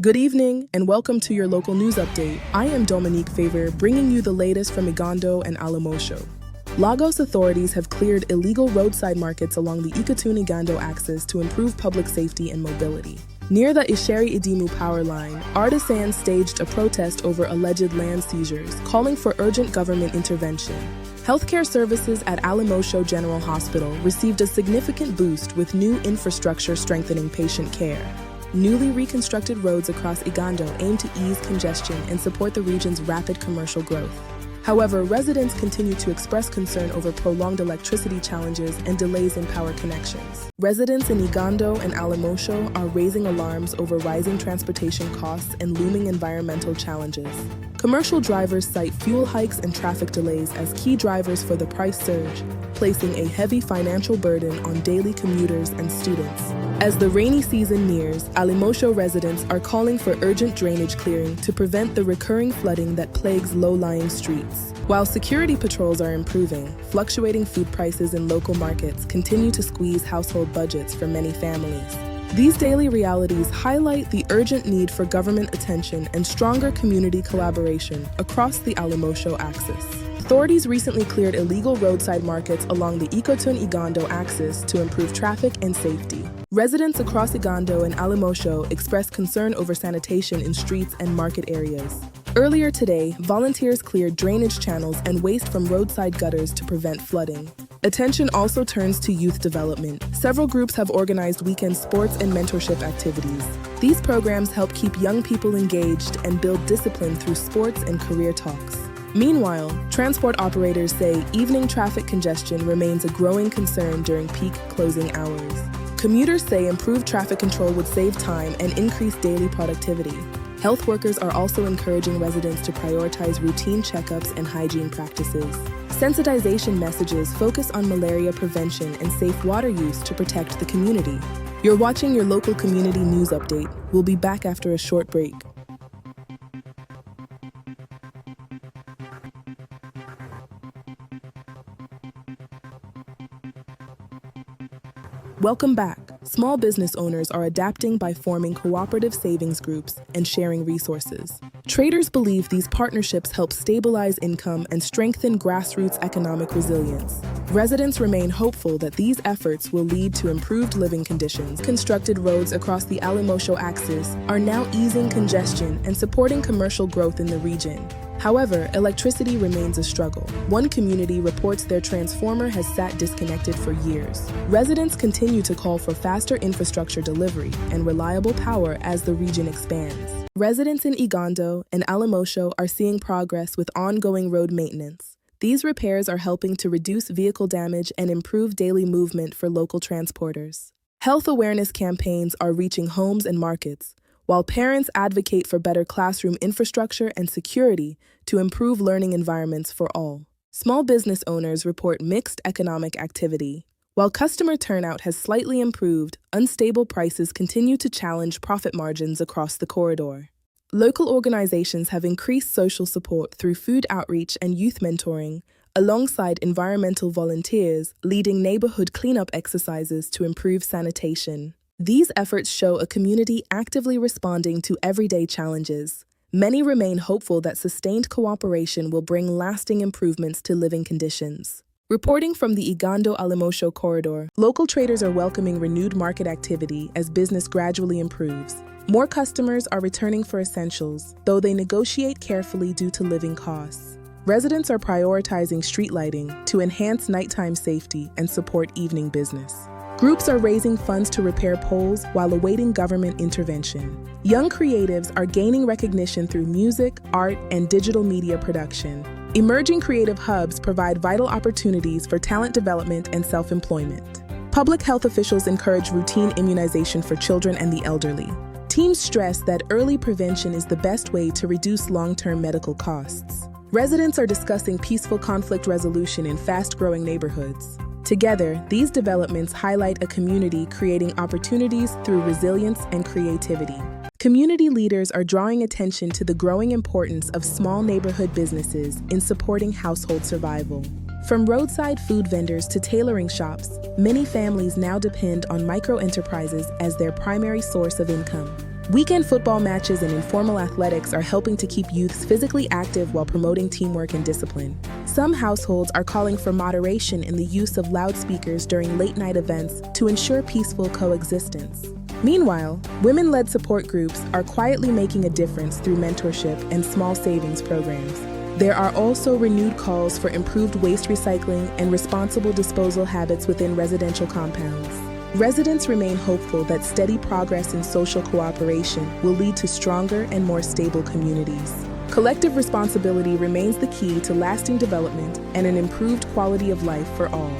Good evening and welcome to your local news update. I am Olekanma Favour, bringing you the latest from Igando and Alimosho. Lagos authorities have cleared illegal roadside markets along the Igando axis to improve public safety and mobility. Near the Isheri-Idimu power line, artisans staged a protest over alleged land seizures, calling for urgent government intervention. Healthcare services at Alimosho General Hospital received a significant boost with new infrastructure strengthening patient care. Newly reconstructed roads across Igando aim to ease congestion and support the region's rapid commercial growth. However, residents continue to express concern over prolonged electricity challenges and delays in power connections. Residents in Igando and Alimosho are raising alarms over rising transportation costs and looming environmental challenges. Commercial drivers cite fuel hikes and traffic delays as key drivers for the price surge, placing a heavy financial burden on daily commuters and students. As the rainy season nears, Alimosho residents are calling for urgent drainage clearing to prevent the recurring flooding that plagues low-lying streets. While security patrols are improving, fluctuating food prices in local markets continue to squeeze household budgets for many families. These daily realities highlight the urgent need for government attention and stronger community collaboration across the Alimosho axis. Authorities recently cleared illegal roadside markets along the Igando axis to improve traffic and safety. Residents across Igando and Alimosho expressed concern over sanitation in streets and market areas. Earlier today, volunteers cleared drainage channels and waste from roadside gutters to prevent flooding. Attention also turns to youth development. Several groups have organized weekend sports and mentorship activities. These programs help keep young people engaged and build discipline through sports and career talks. Meanwhile, transport operators say evening traffic congestion remains a growing concern during peak closing hours. Commuters say improved traffic control would save time and increase daily productivity. Health workers are also encouraging residents to prioritize routine checkups and hygiene practices. Sensitization messages focus on malaria prevention and safe water use to protect the community. You're watching your local community news update. We'll be back after a short break. Welcome back. Small business owners are adapting by forming cooperative savings groups and sharing resources. Traders believe these partnerships help stabilize income and strengthen grassroots economic resilience. Residents remain hopeful that these efforts will lead to improved living conditions. Constructed roads across the Alimosho axis are now easing congestion and supporting commercial growth in the region. However, electricity remains a struggle. One community reports their transformer has sat disconnected for years. Residents continue to call for faster infrastructure delivery and reliable power as the region expands. Residents in Igando and Alimosho are seeing progress with ongoing road maintenance. These repairs are helping to reduce vehicle damage and improve daily movement for local transporters. Health awareness campaigns are reaching homes and markets, while parents advocate for better classroom infrastructure and security to improve learning environments for all. Small business owners report mixed economic activity. While customer turnout has slightly improved, unstable prices continue to challenge profit margins across the corridor. Local organizations have increased social support through food outreach and youth mentoring, alongside environmental volunteers leading neighborhood cleanup exercises to improve sanitation. These efforts show a community actively responding to everyday challenges. Many remain hopeful that sustained cooperation will bring lasting improvements to living conditions. Reporting from the Igando-Alimosho corridor, local traders are welcoming renewed market activity as business gradually improves. More customers are returning for essentials, though they negotiate carefully due to living costs. Residents are prioritizing street lighting to enhance nighttime safety and support evening business. Groups are raising funds to repair poles while awaiting government intervention. Young creatives are gaining recognition through music, art, and digital media production. Emerging creative hubs provide vital opportunities for talent development and self-employment. Public health officials encourage routine immunization for children and the elderly. Teams stress that early prevention is the best way to reduce long-term medical costs. Residents are discussing peaceful conflict resolution in fast-growing neighborhoods. Together, these developments highlight a community creating opportunities through resilience and creativity. Community leaders are drawing attention to the growing importance of small neighborhood businesses in supporting household survival. From roadside food vendors to tailoring shops, many families now depend on micro-enterprises as their primary source of income. Weekend football matches and informal athletics are helping to keep youths physically active while promoting teamwork and discipline. Some households are calling for moderation in the use of loudspeakers during late-night events to ensure peaceful coexistence. Meanwhile, women-led support groups are quietly making a difference through mentorship and small savings programs. There are also renewed calls for improved waste recycling and responsible disposal habits within residential compounds. Residents remain hopeful that steady progress in social cooperation will lead to stronger and more stable communities. Collective responsibility remains the key to lasting development and an improved quality of life for all.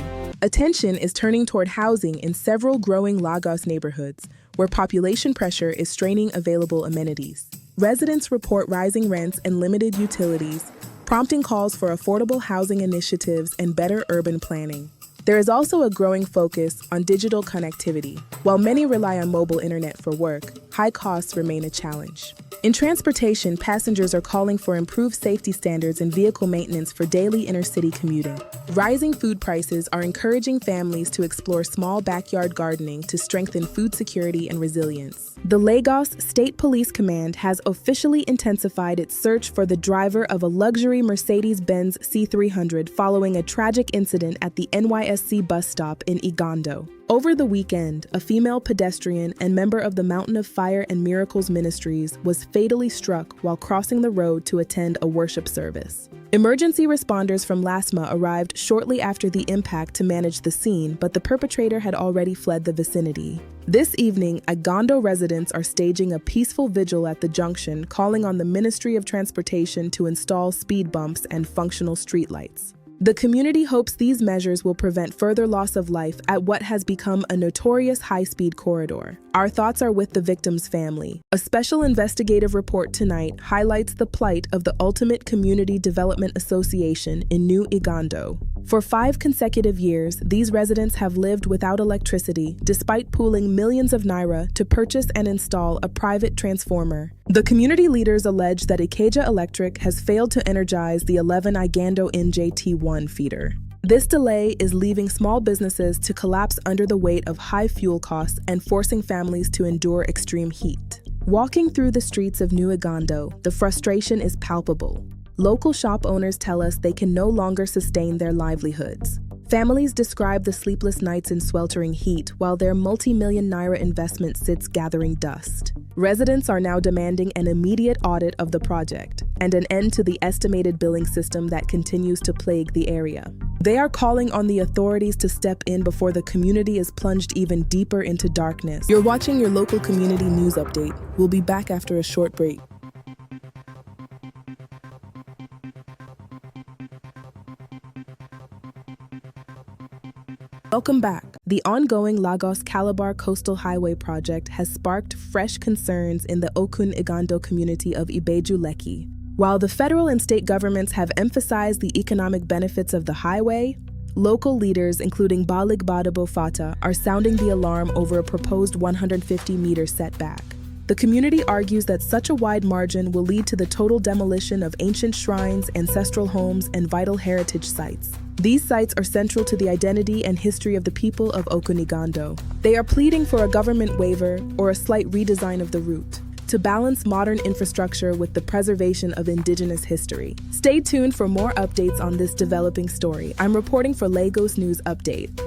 Attention is turning toward housing in several growing Lagos neighborhoods, where population pressure is straining available amenities. Residents report rising rents and limited utilities, prompting calls for affordable housing initiatives and better urban planning. There is also a growing focus on digital connectivity. While many rely on mobile internet for work, high costs remain a challenge. In transportation, passengers are calling for improved safety standards and vehicle maintenance for daily intercity commuting. Rising food prices are encouraging families to explore small backyard gardening to strengthen food security and resilience. The Lagos State Police Command has officially intensified its search for the driver of a luxury Mercedes-Benz C300 following a tragic incident at the NYSC bus stop in Igando. Over the weekend, a female pedestrian and member of the Mountain of Fire and Miracles Ministries was fatally struck while crossing the road to attend a worship service. Emergency responders from LASMA arrived shortly after the impact to manage the scene, but the perpetrator had already fled the vicinity. This evening, Igando residents are staging a peaceful vigil at the junction, calling on the Ministry of Transportation to install speed bumps and functional streetlights. The community hopes these measures will prevent further loss of life at what has become a notorious high-speed corridor. Our thoughts are with the victim's family. A special investigative report tonight highlights the plight of the Ultimate Community Development Association in New Igando. For 5 consecutive years, these residents have lived without electricity, despite pooling millions of naira to purchase and install a private transformer. The community leaders allege that Ikeja Electric has failed to energize the 11 Igando NJT1 feeder. This delay is leaving small businesses to collapse under the weight of high fuel costs and forcing families to endure extreme heat. Walking through the streets of New Igando, the frustration is palpable. Local shop owners tell us they can no longer sustain their livelihoods. Families describe the sleepless nights in sweltering heat while their multi-million naira investment sits gathering dust. Residents are now demanding an immediate audit of the project and an end to the estimated billing system that continues to plague the area. They are calling on the authorities to step in before the community is plunged even deeper into darkness. You're watching your local community news update. We'll be back after a short break. Welcome back. The ongoing Lagos-Calabar Coastal Highway project has sparked fresh concerns in the Igando community of Ikeja Electric. While the federal and state governments have emphasized the economic benefits of the highway, local leaders, including Balik Badabo Fata, are sounding the alarm over a proposed 150-meter setback. The community argues that such a wide margin will lead to the total demolition of ancient shrines, ancestral homes, and vital heritage sites. These sites are central to the identity and history of the people of Igando. They are pleading for a government waiver or a slight redesign of the route to balance modern infrastructure with the preservation of indigenous history. Stay tuned for more updates on this developing story. I'm reporting for Lagos News Update.